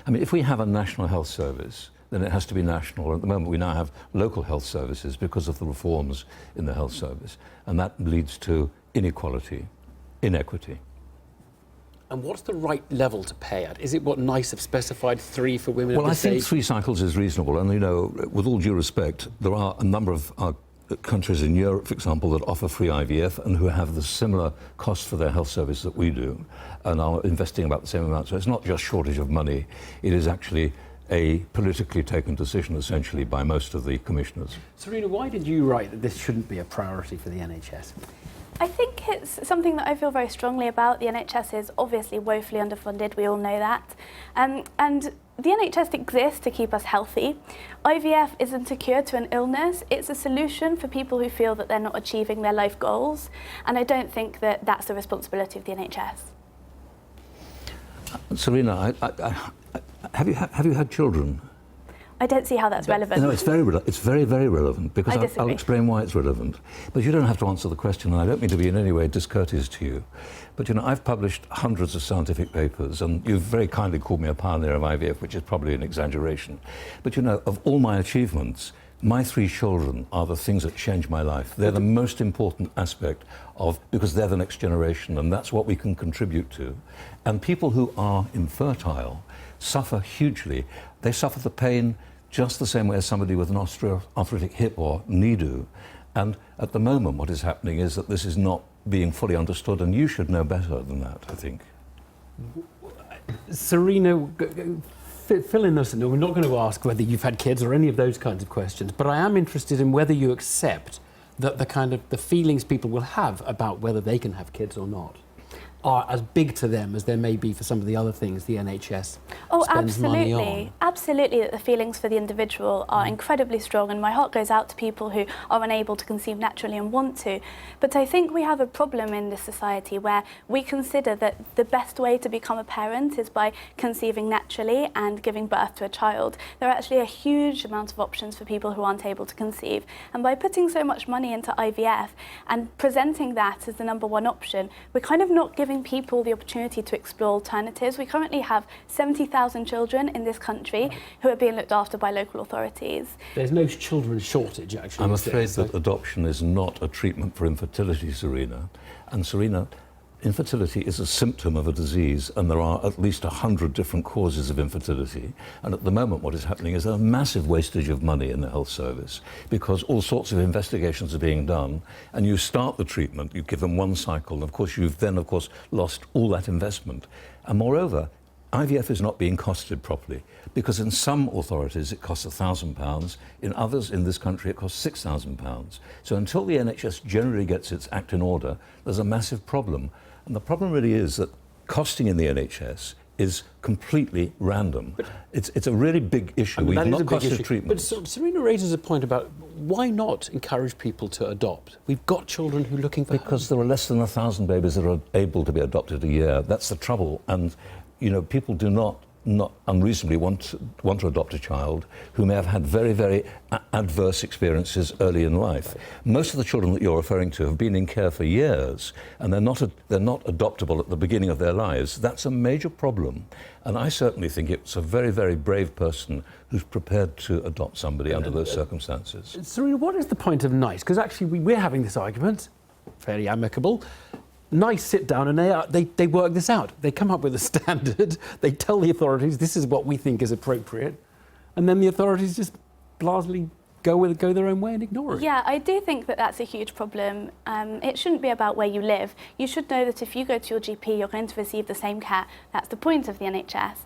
I mean, if we have a national health service, then it has to be national. At the moment, we now have local health services because of the reforms in the health service. And that leads to inequality, inequity. And what's the right level to pay at? Is it what NICE have specified, 3 for women Well, at I this think age? 3 cycles is reasonable. And, you know, with all due respect, there are a number of countries in Europe, for example, that offer free IVF and who have the similar cost for their health service that we do and are investing about the same amount. So it's not just shortage of money, it is actually a politically taken decision, essentially, by most of the commissioners. Sirena, why did you write that this shouldn't be a priority for the NHS? I think it's something that I feel very strongly about. The NHS is obviously woefully underfunded, we all know that. And the NHS exists to keep us healthy. IVF isn't a cure to an illness, it's a solution for people who feel that they're not achieving their life goals. And I don't think that that's the responsibility of the NHS. Sirena, have you had children? I don't see how that's relevant. No, it's very, very relevant, because I'll explain why it's relevant. But you don't have to answer the question, and I don't mean to be in any way discourteous to you. But, you know, I've published hundreds of scientific papers, and you've very kindly called me a pioneer of IVF, which is probably an exaggeration. But, you know, of all my achievements, my 3 children are the things that changed my life. They're the most important aspect because they're the next generation, and that's what we can contribute to. And people who are infertile suffer hugely. They suffer the pain just the same way as somebody with an osteoarthritic hip or knee do. And at the moment, what is happening is that this is not being fully understood, and you should know better than that, I think. Sirena, fill in us. We're not going to ask whether you've had kids or any of those kinds of questions, but I am interested in whether you accept that the feelings people will have about whether they can have kids or not are as big to them as there may be for some of the other things the NHS spends money on. Absolutely, that the feelings for the individual are incredibly strong, and my heart goes out to people who are unable to conceive naturally and want to. But I think we have a problem in this society where we consider that the best way to become a parent is by conceiving naturally and giving birth to a child. There are actually a huge amount of options for people who aren't able to conceive, and by putting so much money into IVF and presenting that as the #1 option, we're kind of not giving people the opportunity to explore alternatives. We currently have 70,000 children in this country who are being looked after by local authorities. There's no children shortage, actually. I'm afraid that adoption is not a treatment for infertility, Sirena. And Sirena, infertility is a symptom of a disease, and there are at least 100 different causes of infertility. And at the moment, what is happening is a massive wastage of money in the health service, because all sorts of investigations are being done, and you start the treatment, you give them 1 cycle, and of course you've then, of course, lost all that investment. And moreover, IVF is not being costed properly, because in some authorities it costs £1,000, in others in this country it costs £6,000. So until the NHS generally gets its act in order, there's a massive problem. And the problem really is that costing in the NHS is completely random. It's a really big issue. We've not costed treatments. But Sirena raises a point about why not encourage people to adopt? We've got children who are looking for Because there are less than 1,000 babies that are able to be adopted a year. That's the trouble. And, you know, people do not unreasonably want to adopt a child who may have had very, very adverse experiences early in life. Most of the children that you're referring to have been in care for years, and they're not adoptable at the beginning of their lives. That's a major problem. And I certainly think it's a very, very brave person who's prepared to adopt somebody under those circumstances. Sirena, what is the point of NICE? Because actually we're having this argument, fairly amicable. NICE sit down and they work this out. They come up with a standard, they tell the authorities this is what we think is appropriate, and then the authorities just blasely go their own way and ignore it. Yeah, I do think that that's a huge problem. It shouldn't be about where you live. You should know that if you go to your GP, you're going to receive the same care. That's the point of the NHS.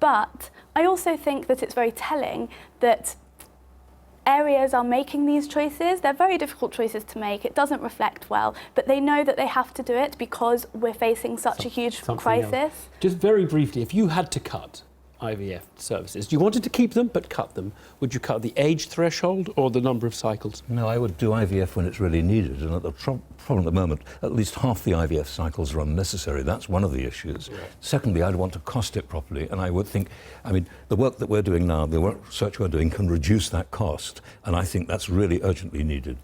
But I also think that it's very telling that areas are making these choices. They're very difficult choices to make. It doesn't reflect well, but they know that they have to do it because we're facing such a huge crisis. Else. Just very briefly, if you had to cut IVF services, you wanted to keep them but cut them, would you cut the age threshold or the number of cycles? No, I would do IVF when it's really needed, and the problem at the moment, at least half the IVF cycles are unnecessary. That's one of the issues. Right. Secondly, I'd want to cost it properly, and I would think, I mean, the work that we're doing now, the research we're doing can reduce that cost, and I think that's really urgently needed.